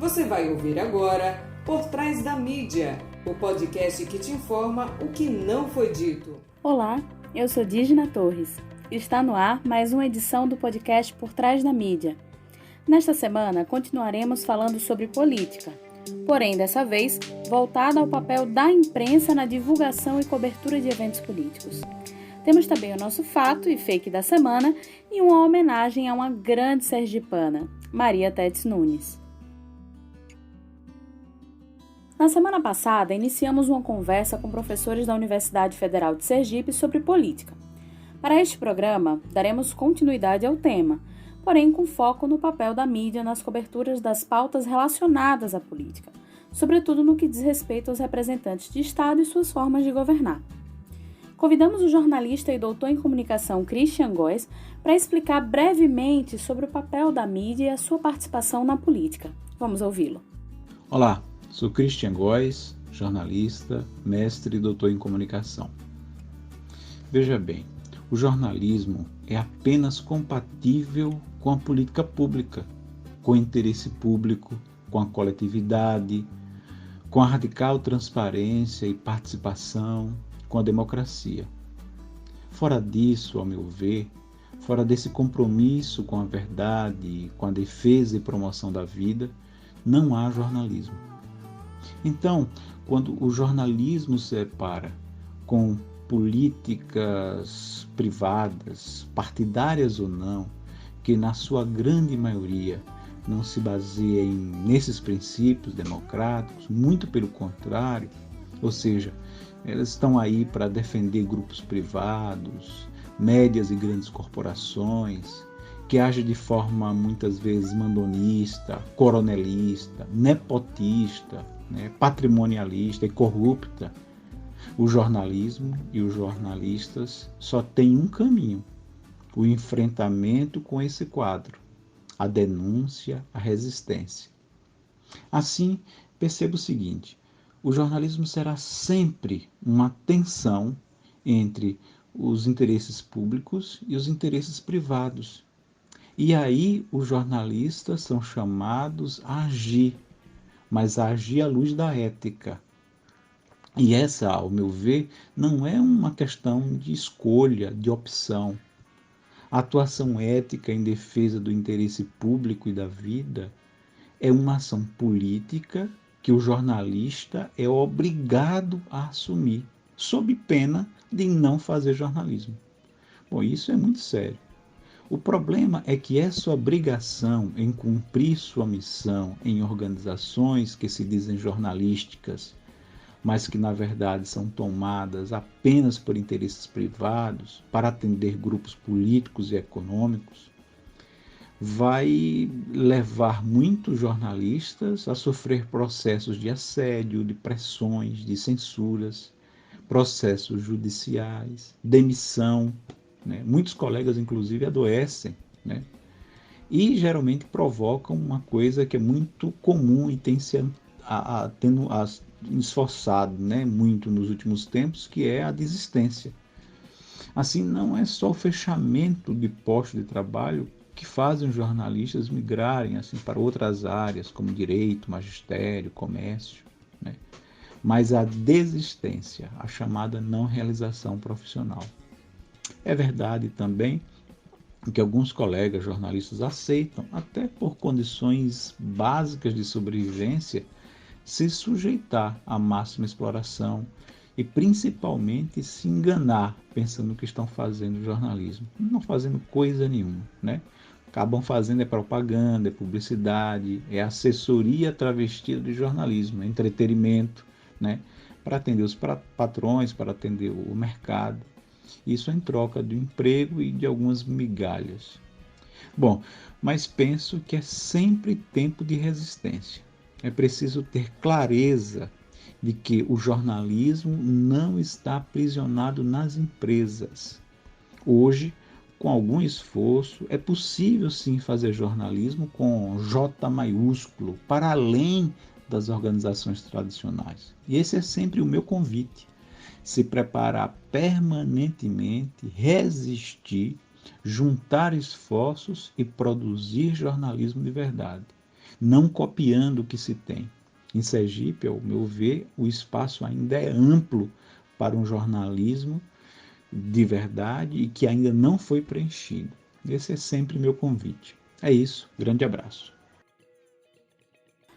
Você vai ouvir agora Por Trás da Mídia, o podcast que te informa o que não foi dito. Olá, eu sou Dígina Torres. Está no ar mais uma edição do podcast Por Trás da Mídia. Nesta semana, continuaremos falando sobre política, porém, dessa vez, voltada ao papel da imprensa na divulgação e cobertura de eventos políticos. Temos também o nosso fato e fake da semana e uma homenagem a uma grande sergipana, Maria Tetz Nunes. Na semana passada, iniciamos uma conversa com professores da Universidade Federal de Sergipe sobre política. Para este programa, daremos continuidade ao tema, porém com foco no papel da mídia nas coberturas das pautas relacionadas à política, sobretudo no que diz respeito aos representantes de Estado e suas formas de governar. Convidamos o jornalista e doutor em comunicação Christian Góes para explicar brevemente sobre o papel da mídia e a sua participação na política. Vamos ouvi-lo. Olá, sou Christian Góes, jornalista, mestre e doutor em comunicação. Veja bem, o jornalismo é apenas compatível com a política pública, com o interesse público, com a coletividade, com a radical transparência e participação, com a democracia. Fora disso, ao meu ver, fora desse compromisso com a verdade, com a defesa e promoção da vida, não há jornalismo. Então, quando o jornalismo se depara com políticas privadas, partidárias ou não, que na sua grande maioria não se baseiem nesses princípios democráticos, muito pelo contrário, ou seja, elas estão aí para defender grupos privados, médias e grandes corporações, que agem de forma muitas vezes mandonista, coronelista, nepotista, patrimonialista e corrupta. O jornalismo e os jornalistas só têm um caminho: o enfrentamento com esse quadro, a denúncia, a resistência. Assim, percebo o seguinte: o jornalismo será sempre uma tensão entre os interesses públicos e os interesses privados. E aí os jornalistas são chamados a agir, mas a agir à luz da ética. E essa, ao meu ver, não é uma questão de escolha, de opção. A atuação ética em defesa do interesse público e da vida é uma ação política que o jornalista é obrigado a assumir, sob pena de não fazer jornalismo. Bom, isso é muito sério. O problema é que essa obrigação em cumprir sua missão em organizações que se dizem jornalísticas, mas que na verdade são tomadas apenas por interesses privados para atender grupos políticos e econômicos, vai levar muitos jornalistas a sofrer processos de assédio, de pressões, de censuras, processos judiciais, demissão. Muitos colegas, inclusive, adoecem, e geralmente provocam uma coisa que é muito comum e tem se esforçado muito nos últimos tempos, que é a desistência. Assim, não é só o fechamento de postos de trabalho que fazem os jornalistas migrarem para outras áreas, como direito, magistério, comércio, mas a desistência, a chamada não realização profissional. É verdade também que alguns colegas jornalistas aceitam, até por condições básicas de sobrevivência, se sujeitar à máxima exploração e principalmente se enganar pensando que estão fazendo jornalismo, não fazendo coisa nenhuma, Acabam fazendo propaganda, publicidade, assessoria travestida de jornalismo, entretenimento, para atender os patrões, para atender o mercado. Isso em troca do emprego e de algumas migalhas. Bom, mas penso que é sempre tempo de resistência. É preciso ter clareza de que o jornalismo não está aprisionado nas empresas. Hoje, com algum esforço, é possível sim fazer jornalismo com J maiúsculo, para além das organizações tradicionais. E esse é sempre o meu convite: se preparar permanentemente, resistir, juntar esforços e produzir jornalismo de verdade. não copiando o que se tem. Em Sergipe, ao meu ver, o espaço ainda é amplo para um jornalismo de verdade e que ainda não foi preenchido. Esse é sempre meu convite. É isso, grande abraço.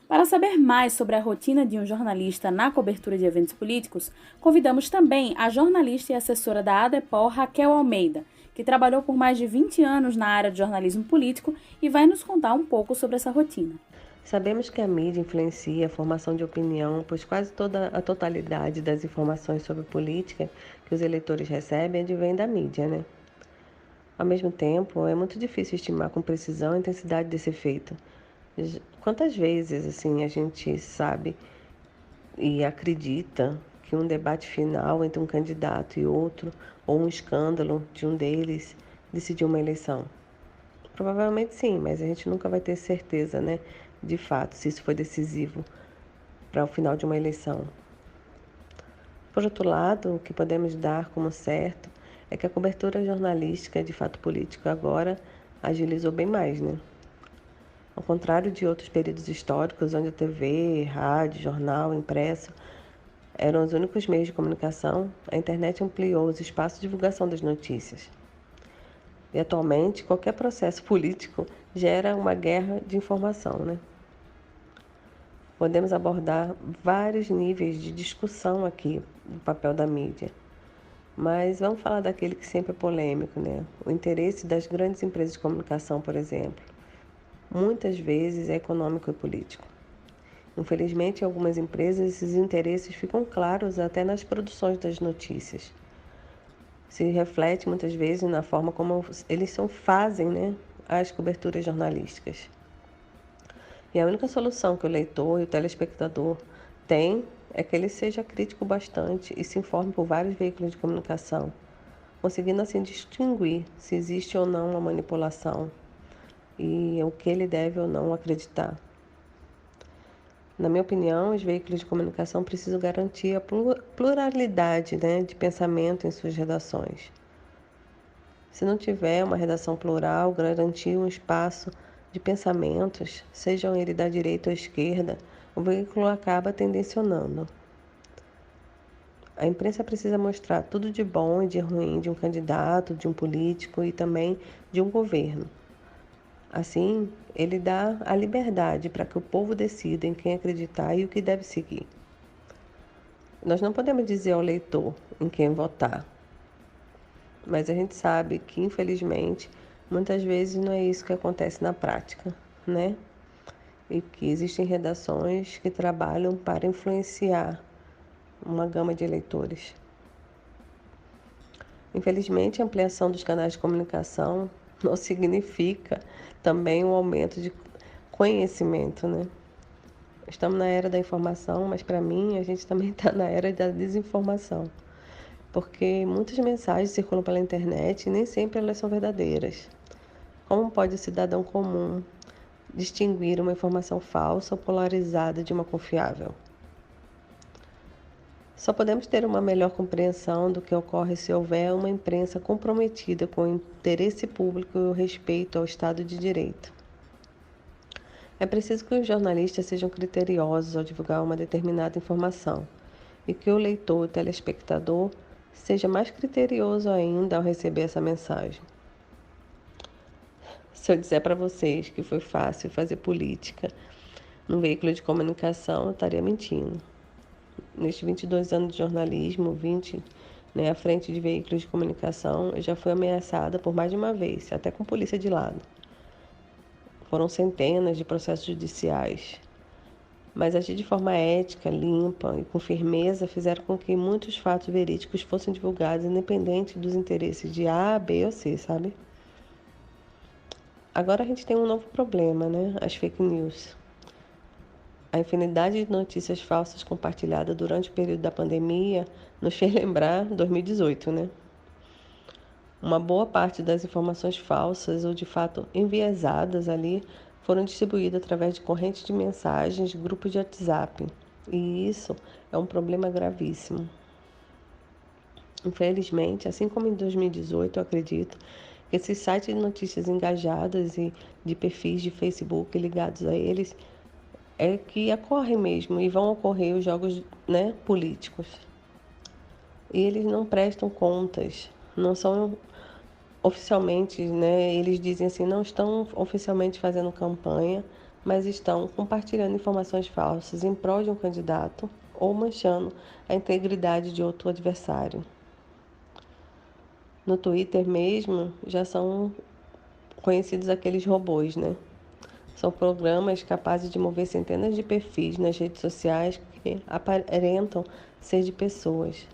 Para saber mais sobre a rotina de um jornalista na cobertura de eventos políticos, convidamos também a jornalista e assessora da ADEPOR, Raquel Almeida, que trabalhou por mais de 20 anos na área de jornalismo político e vai nos contar um pouco sobre essa rotina. Sabemos que a mídia influencia a formação de opinião, pois quase toda a totalidade das informações sobre política que os eleitores recebem advém da mídia, né? Ao mesmo tempo, é muito difícil estimar com precisão a intensidade desse efeito. Quantas vezes a gente sabe e acredita que um debate final entre um candidato e outro, ou um escândalo de um deles, decidiu uma eleição? Provavelmente sim, mas a gente nunca vai ter certeza, né, de fato, se isso foi decisivo para o final de uma eleição. Por outro lado, o que podemos dar como certo é que a cobertura jornalística de fato político agora agilizou bem mais, né? Ao contrário de outros períodos históricos, onde a TV, rádio, jornal, impresso eram os únicos meios de comunicação, a internet ampliou os espaços de divulgação das notícias. E atualmente, qualquer processo político gera uma guerra de informação, né? Podemos abordar vários níveis de discussão aqui do papel da mídia. Mas vamos falar daquele que sempre é polêmico, né? O interesse das grandes empresas de comunicação, por exemplo. Muitas vezes é econômico e político. Infelizmente, em algumas empresas, esses interesses ficam claros até nas produções das notícias. Se reflete muitas vezes na forma como eles fazem, né, as coberturas jornalísticas. E a única solução que o leitor e o telespectador têm é que ele seja crítico bastante e se informe por vários veículos de comunicação, conseguindo assim distinguir se existe ou não uma manipulação e o que ele deve ou não acreditar. Na minha opinião, os veículos de comunicação precisam garantir a pluralidade, né, de pensamento em suas redações. Se não tiver uma redação plural, garantir um espaço de pensamentos, sejam eles da direita ou esquerda, o veículo acaba tendencionando. A imprensa precisa mostrar tudo de bom e de ruim de um candidato, de um político e também de um governo. Assim, ele dá a liberdade para que o povo decida em quem acreditar e o que deve seguir. Nós não podemos dizer ao leitor em quem votar, mas a gente sabe que, infelizmente, muitas vezes não é isso que acontece na prática, né? E que existem redações que trabalham para influenciar uma gama de eleitores. Infelizmente, a ampliação dos canais de comunicação não significa também um aumento de conhecimento, né? Estamos na era da informação, mas para mim a gente também está na era da desinformação, porque muitas mensagens circulam pela internet e nem sempre elas são verdadeiras. Como pode o cidadão comum distinguir uma informação falsa ou polarizada de uma confiável? Só podemos ter uma melhor compreensão do que ocorre se houver uma imprensa comprometida com o interesse público e o respeito ao Estado de Direito. É preciso que os jornalistas sejam criteriosos ao divulgar uma determinada informação e que o leitor e telespectador seja mais criterioso ainda ao receber essa mensagem. Se eu disser para vocês que foi fácil fazer política num veículo de comunicação, eu estaria mentindo. Nestes 22 anos de jornalismo, 20, né, à frente de veículos de comunicação, eu já fui ameaçada por mais de uma vez, até com polícia de lado. Foram centenas de processos judiciais. Mas agir de forma ética, limpa e com firmeza fizeram com que muitos fatos verídicos fossem divulgados, independente dos interesses de A, B ou C, sabe? Agora a gente tem um novo problema, né? As fake news. A infinidade de notícias falsas compartilhadas durante o período da pandemia nos fez lembrar 2018, né? Uma boa parte das informações falsas ou de fato enviesadas ali foram distribuídas através de correntes de mensagens, grupos de WhatsApp. E isso é um problema gravíssimo. Infelizmente, assim como em 2018, eu acredito Esses sites de notícias engajadas e de perfis de Facebook ligados a eles é que ocorrem mesmo e vão ocorrer os jogos, né, políticos. E eles não prestam contas, não são oficialmente, né, eles dizem assim, não estão oficialmente fazendo campanha, mas estão compartilhando informações falsas em prol de um candidato ou manchando a integridade de outro adversário. No Twitter mesmo, já são conhecidos aqueles robôs, né? São programas capazes de mover centenas de perfis nas redes sociais que aparentam ser de pessoas,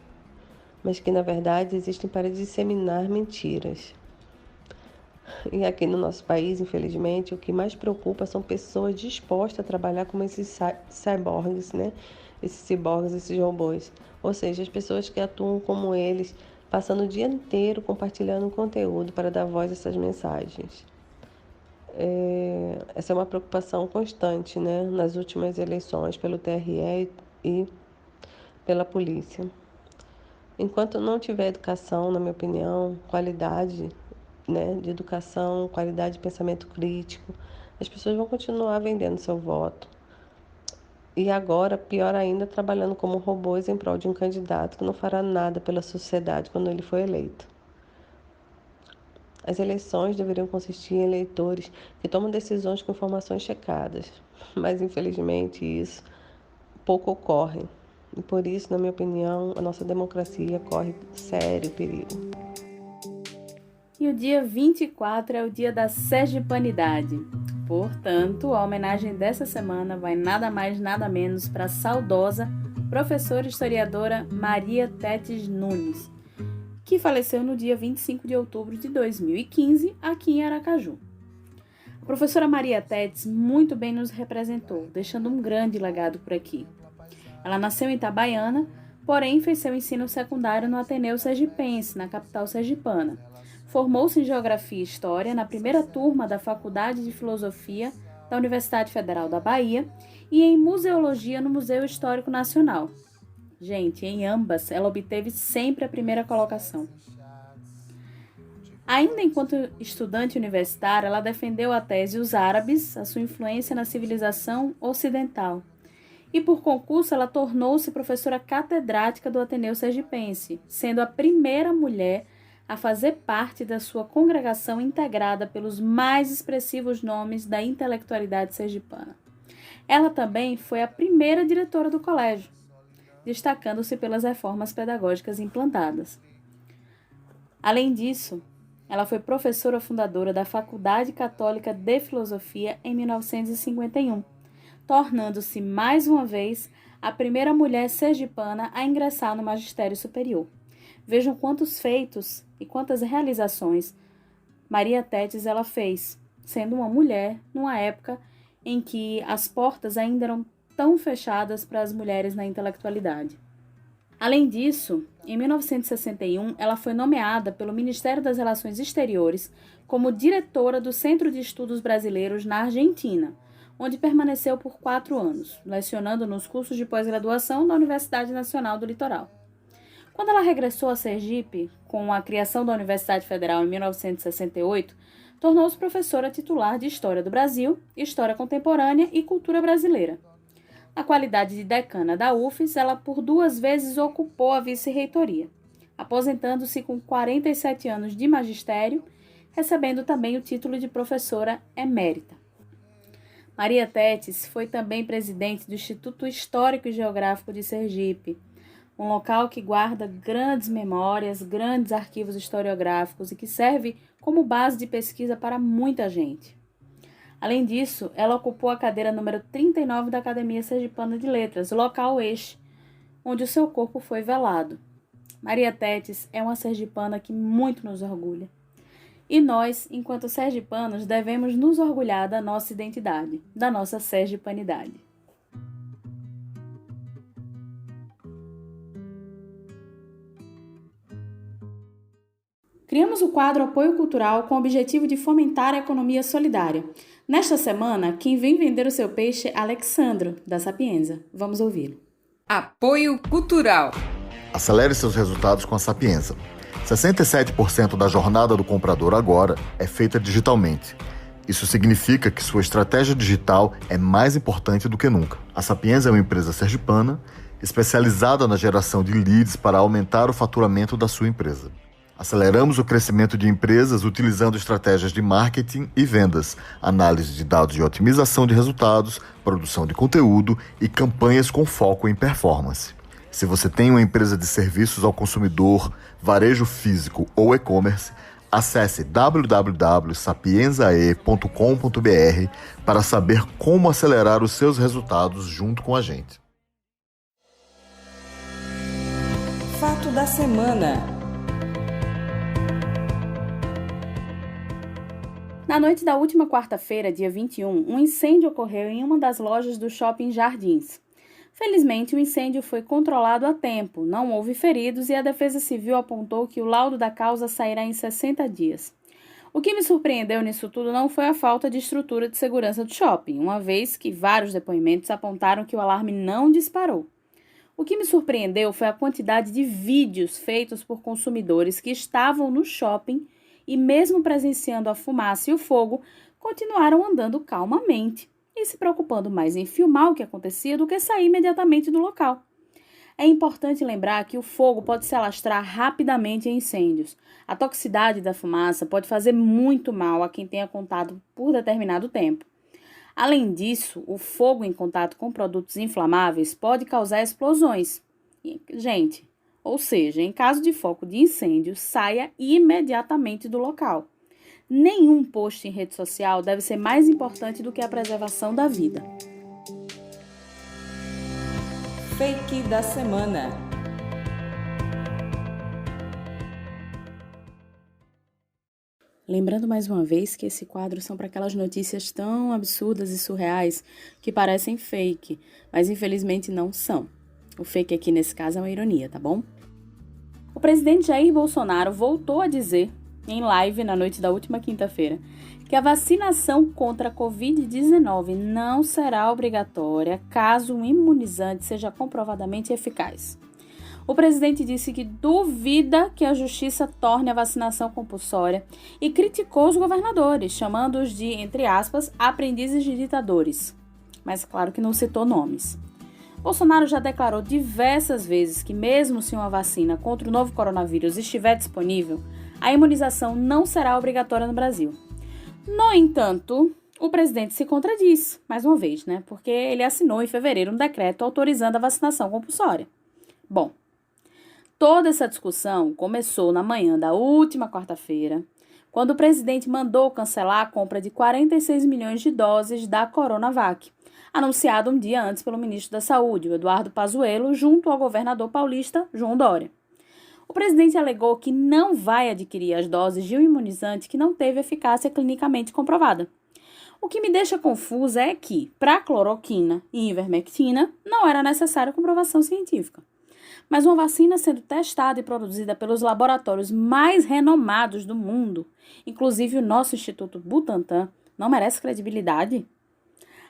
mas que na verdade existem para disseminar mentiras. E aqui no nosso país, infelizmente, o que mais preocupa são pessoas dispostas a trabalhar como esses cyborgs, né? Esses ciborgues, esses robôs. Ou seja, as pessoas que atuam como eles, passando o dia inteiro compartilhando conteúdo para dar voz a essas mensagens. Essa é uma preocupação constante, né? Nas últimas eleições, pelo TRE e pela polícia. Enquanto não tiver educação, na minha opinião, qualidade, né, de educação, qualidade de pensamento crítico, as pessoas vão continuar vendendo seu voto. E agora, pior ainda, trabalhando como robôs em prol de um candidato que não fará nada pela sociedade quando ele for eleito. As eleições deveriam consistir em eleitores que tomam decisões com informações checadas, mas infelizmente isso pouco ocorre. E por isso, na minha opinião, a nossa democracia corre sério perigo. E o dia 24 é o dia da sergipanidade. Portanto, a homenagem dessa semana vai nada mais nada menos para a saudosa professora historiadora Maria Tétis Nunes, que faleceu no dia 25 de outubro de 2015 aqui em Aracaju. A professora Maria Tétis muito bem nos representou, deixando um grande legado por aqui. Ela nasceu em Itabaiana, porém fez seu ensino secundário no Ateneu Sergipense, na capital sergipana. Formou-se em Geografia e História na primeira turma da Faculdade de Filosofia da Universidade Federal da Bahia e em Museologia no Museu Histórico Nacional. Gente, em ambas, ela obteve sempre a primeira colocação. Ainda enquanto estudante universitária, ela defendeu a tese Os Árabes, a sua influência na civilização ocidental. E por concurso, ela tornou-se professora catedrática do Ateneu Sergipense, sendo a primeira mulher a fazer parte da sua congregação integrada pelos mais expressivos nomes da intelectualidade sergipana. Ela também foi a primeira diretora do colégio, destacando-se pelas reformas pedagógicas implantadas. Além disso, ela foi professora fundadora da Faculdade Católica de Filosofia em 1951, tornando-se mais uma vez a primeira mulher sergipana a ingressar no magistério superior. Vejam quantos feitos e quantas realizações Maria Tétis ela fez, sendo uma mulher numa época em que as portas ainda eram tão fechadas para as mulheres na intelectualidade. Além disso, em 1961, ela foi nomeada pelo Ministério das Relações Exteriores como diretora do Centro de Estudos Brasileiros na Argentina, onde permaneceu por 4 anos, lecionando nos cursos de pós-graduação da Universidade Nacional do Litoral. Quando ela regressou a Sergipe, com a criação da Universidade Federal em 1968, tornou-se professora titular de História do Brasil, História Contemporânea e Cultura Brasileira. Na qualidade de decana da UFES, ela por 2 vezes ocupou a vice-reitoria, aposentando-se com 47 anos de magistério, recebendo também o título de professora emérita. Maria Tétis foi também presidente do Instituto Histórico e Geográfico de Sergipe, um local que guarda grandes memórias, grandes arquivos historiográficos e que serve como base de pesquisa para muita gente. Além disso, ela ocupou a cadeira número 39 da Academia Sergipana de Letras, local este, onde o seu corpo foi velado. Maria Tétis é uma sergipana que muito nos orgulha. E nós, enquanto sergipanos, devemos nos orgulhar da nossa identidade, da nossa sergipanidade. Criamos o quadro Apoio Cultural com o objetivo de fomentar a economia solidária. Nesta semana, quem vem vender o seu peixe é Alexandro, da Sapienza. Vamos ouvi-lo. Apoio Cultural. Acelere seus resultados com a Sapienza. 67% da jornada do comprador agora é feita digitalmente. Isso significa que sua estratégia digital é mais importante do que nunca. A Sapiens é uma empresa sergipana especializada na geração de leads para aumentar o faturamento da sua empresa. Aceleramos o crescimento de empresas utilizando estratégias de marketing e vendas, análise de dados de otimização de resultados, produção de conteúdo e campanhas com foco em performance. Se você tem uma empresa de serviços ao consumidor, varejo físico ou e-commerce, acesse www.sapiensae.com.br para saber como acelerar os seus resultados junto com a gente. Fato da semana. Na noite da última quarta-feira, dia 21, um incêndio ocorreu em uma das lojas do Shopping Jardins. Felizmente, o incêndio foi controlado a tempo, não houve feridos e a Defesa Civil apontou que o laudo da causa sairá em 60 dias. O que me surpreendeu nisso tudo não foi a falta de estrutura de segurança do shopping, uma vez que vários depoimentos apontaram que o alarme não disparou. O que me surpreendeu foi a quantidade de vídeos feitos por consumidores que estavam no shopping e, mesmo presenciando a fumaça e o fogo, continuaram andando calmamente e se preocupando mais em filmar o que acontecia do que sair imediatamente do local. É importante lembrar que o fogo pode se alastrar rapidamente em incêndios. A toxicidade da fumaça pode fazer muito mal a quem tenha contato por determinado tempo. Além disso, o fogo em contato com produtos inflamáveis pode causar explosões. Ou seja, em caso de foco de incêndio, saia imediatamente do local. Nenhum post em rede social deve ser mais importante do que a preservação da vida. Fake da semana. Lembrando mais uma vez que esse quadro são para aquelas notícias tão absurdas e surreais que parecem fake, mas infelizmente não são. O fake aqui nesse caso é uma ironia, tá bom? O presidente Jair Bolsonaro voltou a dizer, em live na noite da última quinta-feira, que a vacinação contra a Covid-19 não será obrigatória caso um imunizante seja comprovadamente eficaz. O presidente disse que duvida que a justiça torne a vacinação compulsória e criticou os governadores, chamando-os de, entre aspas, aprendizes de ditadores. Mas claro que não citou nomes. Bolsonaro já declarou diversas vezes que mesmo se uma vacina contra o novo coronavírus estiver disponível, a imunização não será obrigatória no Brasil. No entanto, o presidente se contradiz, mais uma vez, porque ele assinou em fevereiro um decreto autorizando a vacinação compulsória. Bom, toda essa discussão começou na manhã da última quarta-feira, quando o presidente mandou cancelar a compra de 46 milhões de doses da Coronavac, anunciado um dia antes pelo ministro da Saúde, o Eduardo Pazuello, junto ao governador paulista, João Dória. O presidente alegou que não vai adquirir as doses de um imunizante que não teve eficácia clinicamente comprovada. O que me deixa confusa é que, para cloroquina e ivermectina, não era necessária comprovação científica. Mas uma vacina sendo testada e produzida pelos laboratórios mais renomados do mundo, inclusive o nosso Instituto Butantan, não merece credibilidade?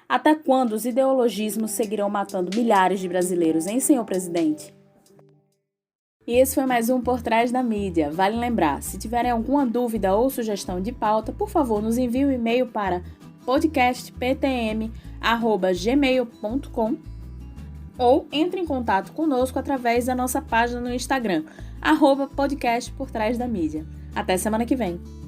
Até quando os ideologismos seguirão matando milhares de brasileiros, hein, senhor presidente? E esse foi mais um Por Trás da Mídia. Vale lembrar, se tiverem alguma dúvida ou sugestão de pauta, por favor, nos envie um e-mail para podcastptm@gmail.com ou entre em contato conosco através da nossa página no Instagram, @podcastportrásdamídia. Até semana que vem!